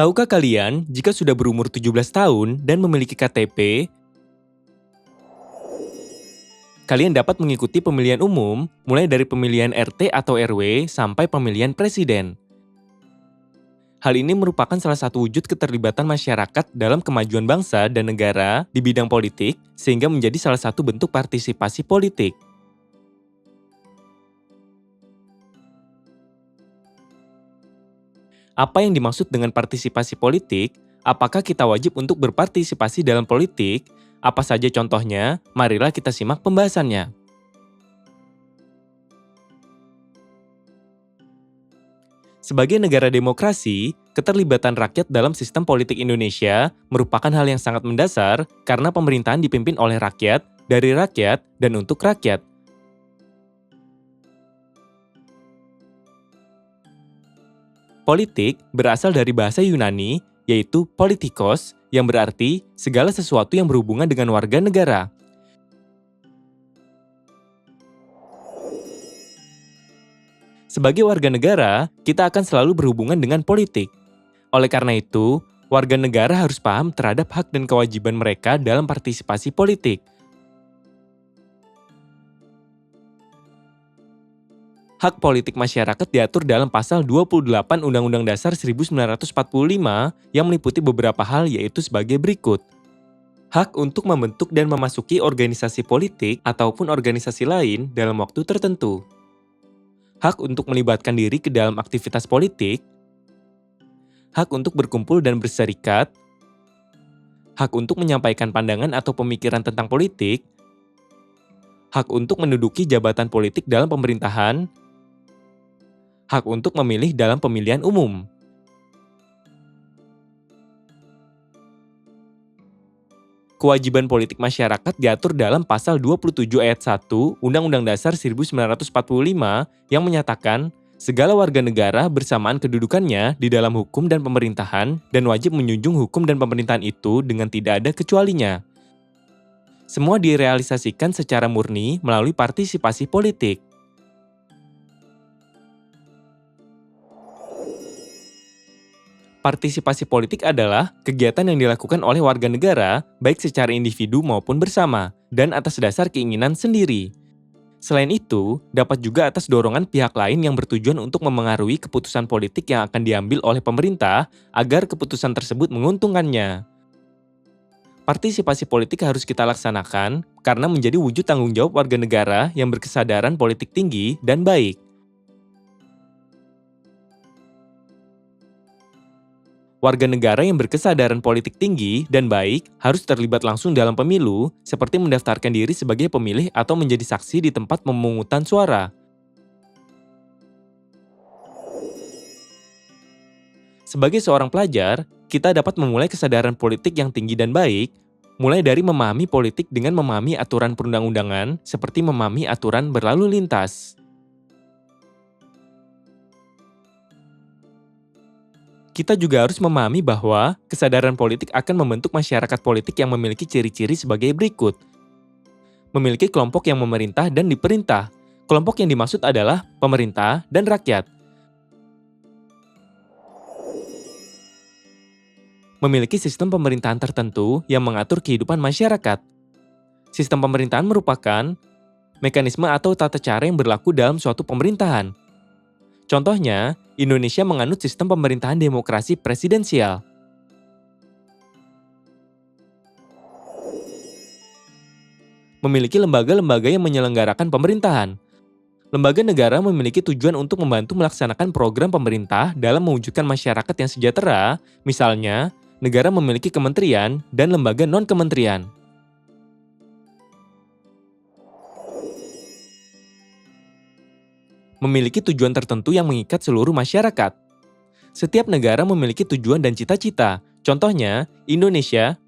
Tahukah kalian, jika sudah berumur 17 tahun dan memiliki KTP, kalian dapat mengikuti pemilihan umum, mulai dari pemilihan RT atau RW sampai pemilihan presiden. Hal ini merupakan salah satu wujud keterlibatan masyarakat dalam kemajuan bangsa dan negara di bidang politik, sehingga menjadi salah satu bentuk partisipasi politik. Apa yang dimaksud dengan partisipasi politik? Apakah kita wajib untuk berpartisipasi dalam politik? Apa saja contohnya? Marilah kita simak pembahasannya. Sebagai negara demokrasi, keterlibatan rakyat dalam sistem politik Indonesia merupakan hal yang sangat mendasar karena pemerintahan dipimpin oleh rakyat, dari rakyat, dan untuk rakyat. Politik berasal dari bahasa Yunani, yaitu politikos, yang berarti segala sesuatu yang berhubungan dengan warga negara. Sebagai warga negara, kita akan selalu berhubungan dengan politik. Oleh karena itu, warga negara harus paham terhadap hak dan kewajiban mereka dalam partisipasi politik. Hak politik masyarakat diatur dalam pasal 28 Undang-Undang Dasar 1945 yang meliputi beberapa hal, yaitu sebagai berikut. Hak untuk membentuk dan memasuki organisasi politik ataupun organisasi lain dalam waktu tertentu. Hak untuk melibatkan diri ke dalam aktivitas politik. Hak untuk berkumpul dan berserikat. Hak untuk menyampaikan pandangan atau pemikiran tentang politik. Hak untuk menduduki jabatan politik dalam pemerintahan. Hak untuk memilih dalam pemilihan umum. Kewajiban politik masyarakat diatur dalam pasal 27 ayat 1 Undang-Undang Dasar 1945 yang menyatakan segala warga negara bersamaan kedudukannya di dalam hukum dan pemerintahan dan wajib menjunjung hukum dan pemerintahan itu dengan tidak ada kecualinya. Semua direalisasikan secara murni melalui partisipasi politik. Partisipasi politik adalah kegiatan yang dilakukan oleh warga negara, baik secara individu maupun bersama, dan atas dasar keinginan sendiri. Selain itu, dapat juga atas dorongan pihak lain yang bertujuan untuk memengaruhi keputusan politik yang akan diambil oleh pemerintah agar keputusan tersebut menguntungkannya. Partisipasi politik harus kita laksanakan karena menjadi wujud tanggung jawab warga negara yang berkesadaran politik tinggi dan baik. Warga negara yang berkesadaran politik tinggi dan baik harus terlibat langsung dalam pemilu, seperti mendaftarkan diri sebagai pemilih atau menjadi saksi di tempat pemungutan suara. Sebagai seorang pelajar, kita dapat memulai kesadaran politik yang tinggi dan baik, mulai dari memahami politik dengan memahami aturan perundang-undangan, seperti memahami aturan berlalu lintas. Kita juga harus memahami bahwa kesadaran politik akan membentuk masyarakat politik yang memiliki ciri-ciri sebagai berikut. Memiliki kelompok yang memerintah dan diperintah. Kelompok yang dimaksud adalah pemerintah dan rakyat. Memiliki sistem pemerintahan tertentu yang mengatur kehidupan masyarakat. Sistem pemerintahan merupakan mekanisme atau tata cara yang berlaku dalam suatu pemerintahan. Contohnya, Indonesia menganut sistem pemerintahan demokrasi presidensial. Memiliki lembaga-lembaga yang menyelenggarakan pemerintahan. Lembaga negara memiliki tujuan untuk membantu melaksanakan program pemerintah dalam mewujudkan masyarakat yang sejahtera, misalnya, negara memiliki kementerian dan lembaga non-kementerian. Memiliki tujuan tertentu yang mengikat seluruh masyarakat. Setiap negara memiliki tujuan dan cita-cita. Contohnya, Indonesia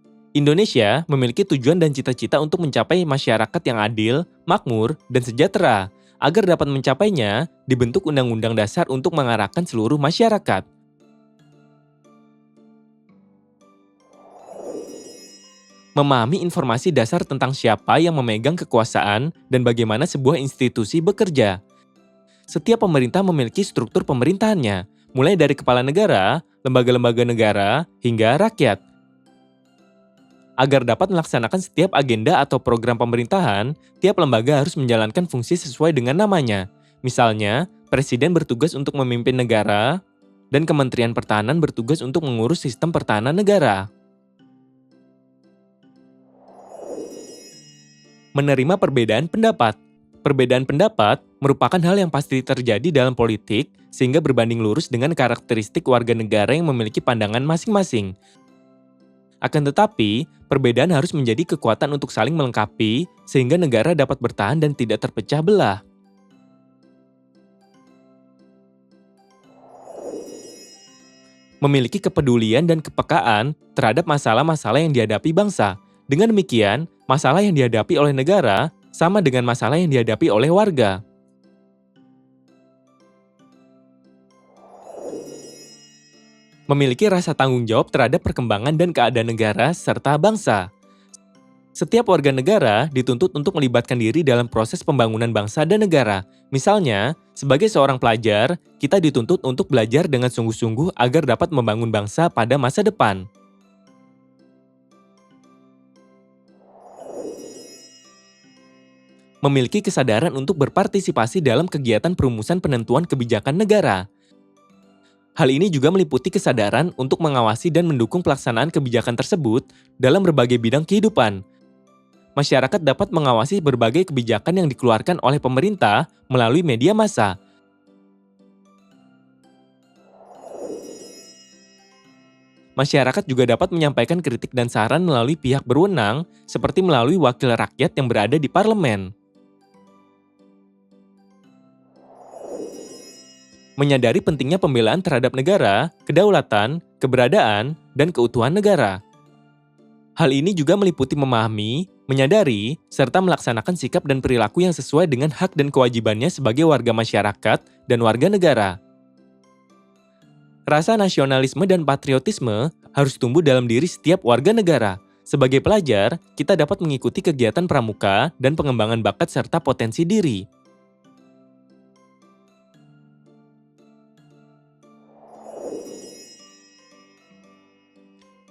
memiliki tujuan dan cita-cita untuk mencapai masyarakat yang adil, makmur, dan sejahtera. Agar dapat mencapainya, dibentuk Undang-Undang Dasar untuk mengarahkan seluruh masyarakat. Memahami informasi dasar tentang siapa yang memegang kekuasaan dan bagaimana sebuah institusi bekerja. Setiap pemerintah memiliki struktur pemerintahannya, mulai dari kepala negara, lembaga-lembaga negara, hingga rakyat. Agar dapat melaksanakan setiap agenda atau program pemerintahan, tiap lembaga harus menjalankan fungsi sesuai dengan namanya. Misalnya, Presiden bertugas untuk memimpin negara, dan Kementerian Pertahanan bertugas untuk mengurus sistem pertahanan negara. Menerima perbedaan pendapat. Perbedaan pendapat merupakan hal yang pasti terjadi dalam politik, sehingga berbanding lurus dengan karakteristik warga negara yang memiliki pandangan masing-masing. Akan tetapi, perbedaan harus menjadi kekuatan untuk saling melengkapi, sehingga negara dapat bertahan dan tidak terpecah belah. Memiliki kepedulian dan kepekaan terhadap masalah-masalah yang dihadapi bangsa. Dengan demikian, masalah yang dihadapi oleh negara sama dengan masalah yang dihadapi oleh warga. Memiliki rasa tanggung jawab terhadap perkembangan dan keadaan negara serta bangsa. Setiap warga negara dituntut untuk melibatkan diri dalam proses pembangunan bangsa dan negara. Misalnya, sebagai seorang pelajar, kita dituntut untuk belajar dengan sungguh-sungguh agar dapat membangun bangsa pada masa depan. Memiliki kesadaran untuk berpartisipasi dalam kegiatan perumusan penentuan kebijakan negara. Hal ini juga meliputi kesadaran untuk mengawasi dan mendukung pelaksanaan kebijakan tersebut dalam berbagai bidang kehidupan. Masyarakat dapat mengawasi berbagai kebijakan yang dikeluarkan oleh pemerintah melalui media massa. Masyarakat juga dapat menyampaikan kritik dan saran melalui pihak berwenang, seperti melalui wakil rakyat yang berada di parlemen. Menyadari pentingnya pembelaan terhadap negara, kedaulatan, keberadaan, dan keutuhan negara. Hal ini juga meliputi memahami, menyadari, serta melaksanakan sikap dan perilaku yang sesuai dengan hak dan kewajibannya sebagai warga masyarakat dan warga negara. Rasa nasionalisme dan patriotisme harus tumbuh dalam diri setiap warga negara. Sebagai pelajar, kita dapat mengikuti kegiatan pramuka dan pengembangan bakat serta potensi diri.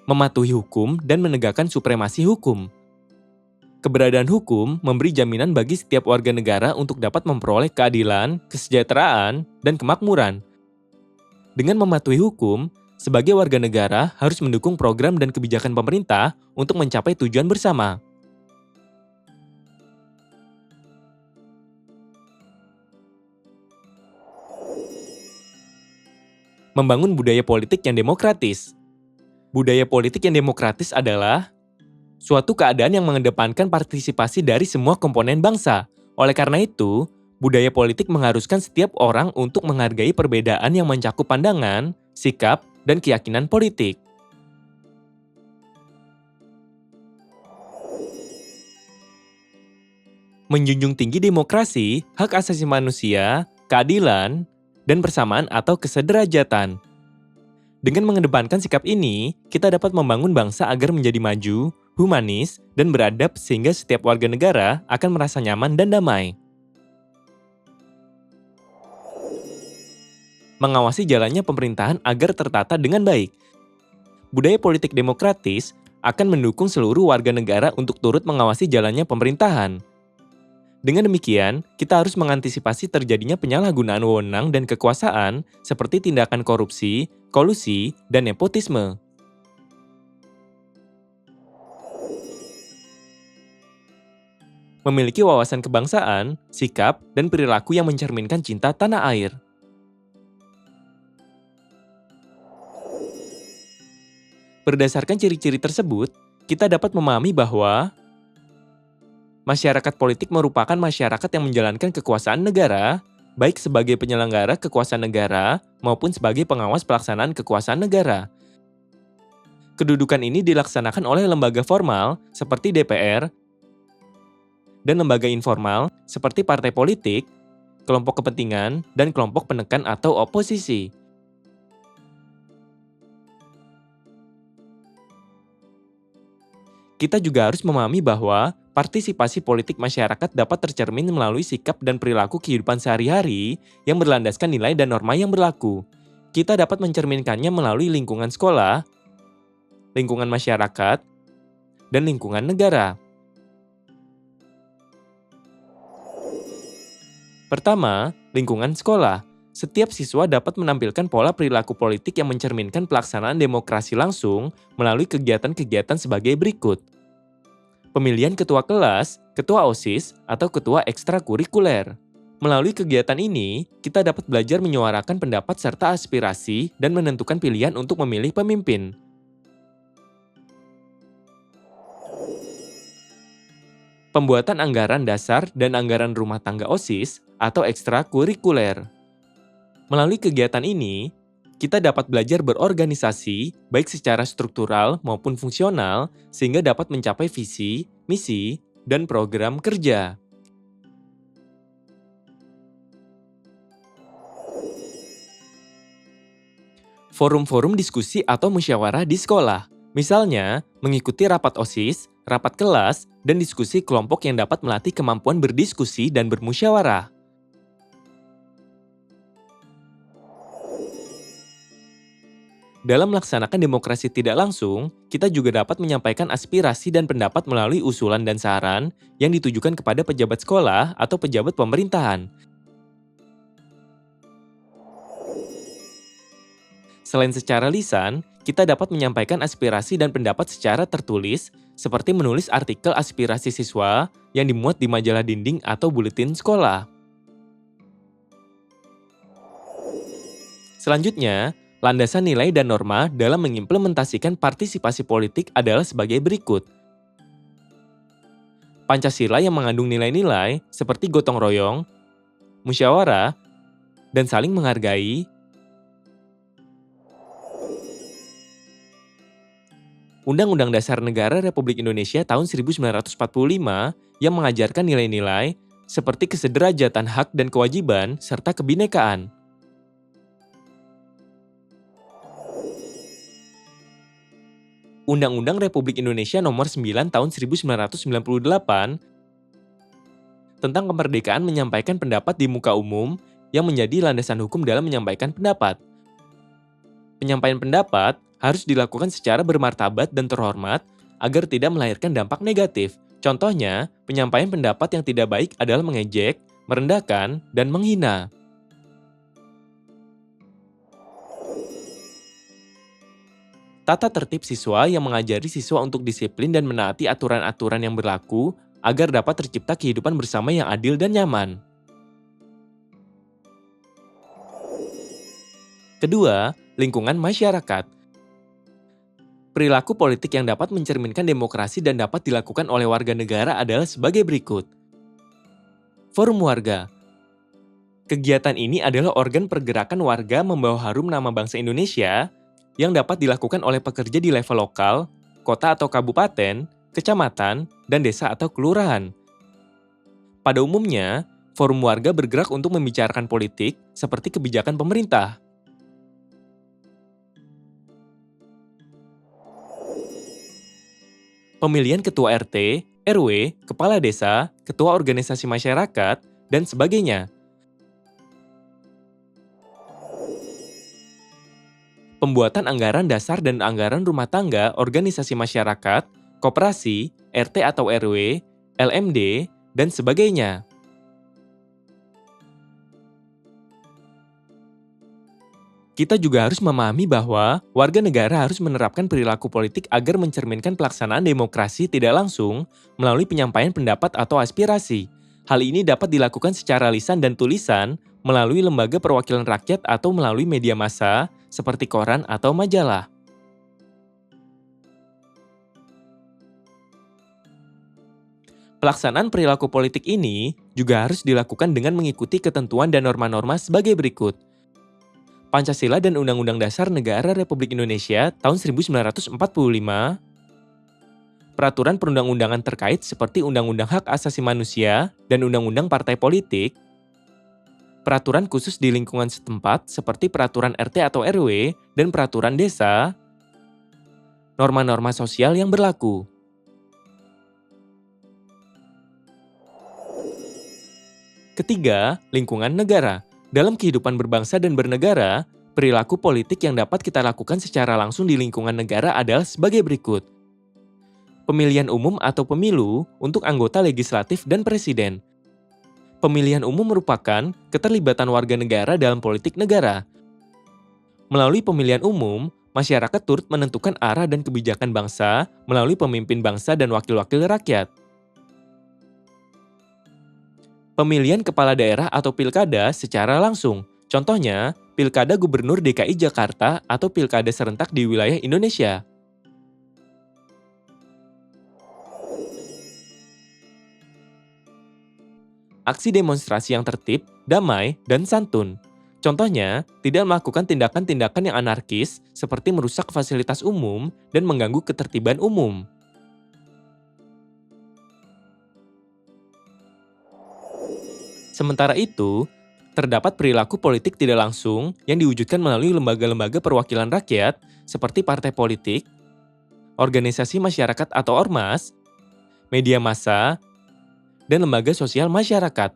Mematuhi hukum dan menegakkan supremasi hukum. Keberadaan hukum memberi jaminan bagi setiap warga negara untuk dapat memperoleh keadilan, kesejahteraan, dan kemakmuran. Dengan mematuhi hukum, sebagai warga negara harus mendukung program dan kebijakan pemerintah untuk mencapai tujuan bersama. Membangun budaya politik yang demokratis. Budaya politik yang demokratis adalah suatu keadaan yang mengedepankan partisipasi dari semua komponen bangsa. Oleh karena itu, budaya politik mengharuskan setiap orang untuk menghargai perbedaan yang mencakup pandangan, sikap, dan keyakinan politik. Menjunjung tinggi demokrasi, hak asasi manusia, keadilan, dan persamaan atau kesederajatan. Dengan mengedepankan sikap ini, kita dapat membangun bangsa agar menjadi maju, humanis, dan beradab sehingga setiap warga negara akan merasa nyaman dan damai. Mengawasi jalannya pemerintahan agar tertata dengan baik. Budaya politik demokratis akan mendukung seluruh warga negara untuk turut mengawasi jalannya pemerintahan. Dengan demikian, kita harus mengantisipasi terjadinya penyalahgunaan wewenang dan kekuasaan seperti tindakan korupsi, kolusi, dan nepotisme. Memiliki wawasan kebangsaan, sikap, dan perilaku yang mencerminkan cinta tanah air. Berdasarkan ciri-ciri tersebut, kita dapat memahami bahwa masyarakat politik merupakan masyarakat yang menjalankan kekuasaan negara, baik sebagai penyelenggara kekuasaan negara maupun sebagai pengawas pelaksanaan kekuasaan negara. Kedudukan ini dilaksanakan oleh lembaga formal seperti DPR dan lembaga informal seperti partai politik, kelompok kepentingan, dan kelompok penekan atau oposisi. Kita juga harus memahami bahwa partisipasi politik masyarakat dapat tercermin melalui sikap dan perilaku kehidupan sehari-hari yang berlandaskan nilai dan norma yang berlaku. Kita dapat mencerminkannya melalui lingkungan sekolah, lingkungan masyarakat, dan lingkungan negara. Pertama, lingkungan sekolah. Setiap siswa dapat menampilkan pola perilaku politik yang mencerminkan pelaksanaan demokrasi langsung melalui kegiatan-kegiatan sebagai berikut. Pemilihan ketua kelas, ketua OSIS, atau ketua ekstrakurikuler. Melalui kegiatan ini, kita dapat belajar menyuarakan pendapat serta aspirasi dan menentukan pilihan untuk memilih pemimpin. Pembuatan anggaran dasar dan anggaran rumah tangga OSIS atau ekstrakurikuler. Melalui kegiatan ini, kita dapat belajar berorganisasi, baik secara struktural maupun fungsional, sehingga dapat mencapai visi, misi, dan program kerja. Forum-forum diskusi atau musyawarah di sekolah. Misalnya, mengikuti rapat OSIS, rapat kelas, dan diskusi kelompok yang dapat melatih kemampuan berdiskusi dan bermusyawarah. Dalam melaksanakan demokrasi tidak langsung, kita juga dapat menyampaikan aspirasi dan pendapat melalui usulan dan saran yang ditujukan kepada pejabat sekolah atau pejabat pemerintahan. Selain secara lisan, kita dapat menyampaikan aspirasi dan pendapat secara tertulis, seperti menulis artikel aspirasi siswa yang dimuat di majalah dinding atau buletin sekolah. Selanjutnya, landasan nilai dan norma dalam mengimplementasikan partisipasi politik adalah sebagai berikut. Pancasila yang mengandung nilai-nilai seperti gotong royong, musyawarah, dan saling menghargai. Undang-Undang Dasar Negara Republik Indonesia tahun 1945 yang mengajarkan nilai-nilai seperti kesederajatan hak dan kewajiban serta kebinekaan. Undang-Undang Republik Indonesia Nomor 9 Tahun 1998 tentang kemerdekaan menyampaikan pendapat di muka umum yang menjadi landasan hukum dalam menyampaikan pendapat. Penyampaian pendapat harus dilakukan secara bermartabat dan terhormat agar tidak melahirkan dampak negatif. Contohnya, penyampaian pendapat yang tidak baik adalah mengejek, merendahkan, dan menghina. Tata tertib siswa yang mengajari siswa untuk disiplin dan menaati aturan-aturan yang berlaku agar dapat tercipta kehidupan bersama yang adil dan nyaman. Kedua, lingkungan masyarakat. Perilaku politik yang dapat mencerminkan demokrasi dan dapat dilakukan oleh warga negara adalah sebagai berikut. Forum warga. Kegiatan ini adalah organ pergerakan warga membawa harum nama bangsa Indonesia yang dapat dilakukan oleh pekerja di level lokal, kota atau kabupaten, kecamatan, dan desa atau kelurahan. Pada umumnya, forum warga bergerak untuk membicarakan politik seperti kebijakan pemerintah. Pemilihan ketua RT, RW, kepala desa, ketua organisasi masyarakat, dan sebagainya. Pembuatan anggaran dasar dan anggaran rumah tangga organisasi masyarakat, koperasi, RT atau RW, LMD, dan sebagainya. Kita juga harus memahami bahwa warga negara harus menerapkan perilaku politik agar mencerminkan pelaksanaan demokrasi tidak langsung melalui penyampaian pendapat atau aspirasi. Hal ini dapat dilakukan secara lisan dan tulisan melalui lembaga perwakilan rakyat atau melalui media massa seperti koran atau majalah. Pelaksanaan perilaku politik ini juga harus dilakukan dengan mengikuti ketentuan dan norma-norma sebagai berikut. Pancasila dan Undang-Undang Dasar Negara Republik Indonesia tahun 1945, peraturan perundang-undangan terkait seperti Undang-Undang Hak Asasi Manusia dan Undang-Undang Partai Politik, peraturan khusus di lingkungan setempat seperti peraturan RT atau RW dan peraturan desa, norma-norma sosial yang berlaku. Ketiga, lingkungan negara. Dalam kehidupan berbangsa dan bernegara, Perilaku politik yang dapat kita lakukan secara langsung di lingkungan negara adalah sebagai berikut. Pemilihan umum atau pemilu untuk anggota legislatif dan presiden. Pemilihan umum merupakan keterlibatan warga negara dalam politik negara. Melalui pemilihan umum, masyarakat turut menentukan arah dan kebijakan bangsa melalui pemimpin bangsa dan wakil-wakil rakyat. Pemilihan kepala daerah atau pilkada secara langsung. Contohnya, Pilkada Gubernur DKI Jakarta atau pilkada serentak di wilayah Indonesia. Aksi demonstrasi yang tertib, damai, dan santun. Contohnya, tidak melakukan tindakan-tindakan yang anarkis seperti merusak fasilitas umum dan mengganggu ketertiban umum. Sementara itu, terdapat perilaku politik tidak langsung yang diwujudkan melalui lembaga-lembaga perwakilan rakyat seperti partai politik, organisasi masyarakat atau ormas, media massa, dan lembaga sosial masyarakat.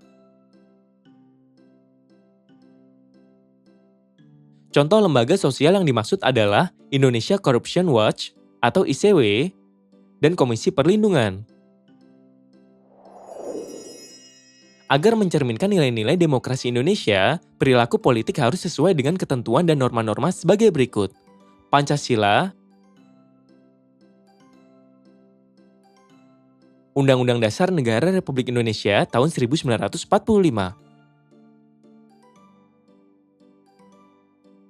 Contoh lembaga sosial yang dimaksud adalah Indonesia Corruption Watch atau ICW dan Komisi Perlindungan. Agar mencerminkan nilai-nilai demokrasi Indonesia, perilaku politik harus sesuai dengan ketentuan dan norma-norma sebagai berikut. Pancasila, Undang-Undang Dasar Negara Republik Indonesia tahun 1945.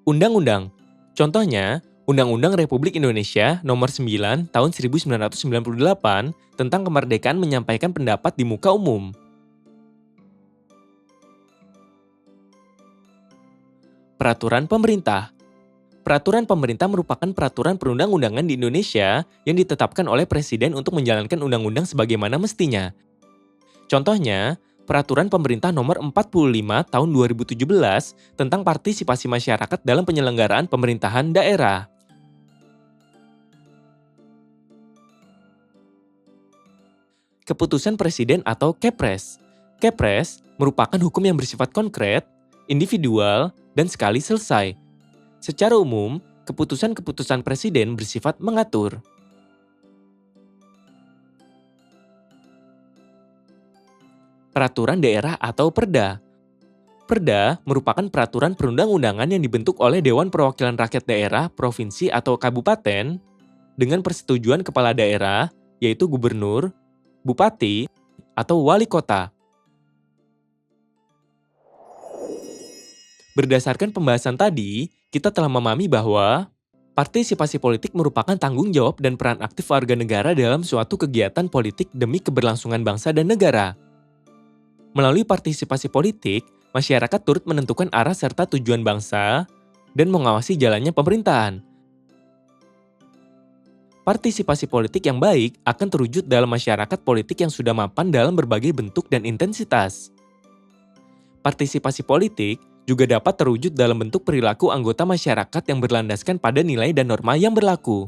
Undang-undang. Contohnya, Undang-Undang Republik Indonesia Nomor 9 Tahun 1998 tentang kemerdekaan menyampaikan pendapat di muka umum. Peraturan Pemerintah. Peraturan pemerintah merupakan peraturan perundang-undangan di Indonesia yang ditetapkan oleh Presiden untuk menjalankan undang-undang sebagaimana mestinya. Contohnya, Peraturan Pemerintah Nomor 45 Tahun 2017 tentang partisipasi masyarakat dalam penyelenggaraan pemerintahan daerah. Keputusan Presiden atau Kepres. Kepres merupakan hukum yang bersifat konkret, individual, dan sekali selesai. Secara umum, keputusan-keputusan Presiden bersifat mengatur. Peraturan daerah atau Perda. Perda merupakan peraturan perundang-undangan yang dibentuk oleh Dewan Perwakilan Rakyat Daerah, Provinsi atau Kabupaten dengan persetujuan kepala daerah, yaitu gubernur, bupati, atau wali kota. Berdasarkan pembahasan tadi, kita telah memahami bahwa partisipasi politik merupakan tanggung jawab dan peran aktif warga negara dalam suatu kegiatan politik demi keberlangsungan bangsa dan negara. Melalui partisipasi politik, masyarakat turut menentukan arah serta tujuan bangsa dan mengawasi jalannya pemerintahan. Partisipasi politik yang baik akan terwujud dalam masyarakat politik yang sudah mapan dalam berbagai bentuk dan intensitas. Partisipasi politik juga dapat terwujud dalam bentuk perilaku anggota masyarakat yang berlandaskan pada nilai dan norma yang berlaku.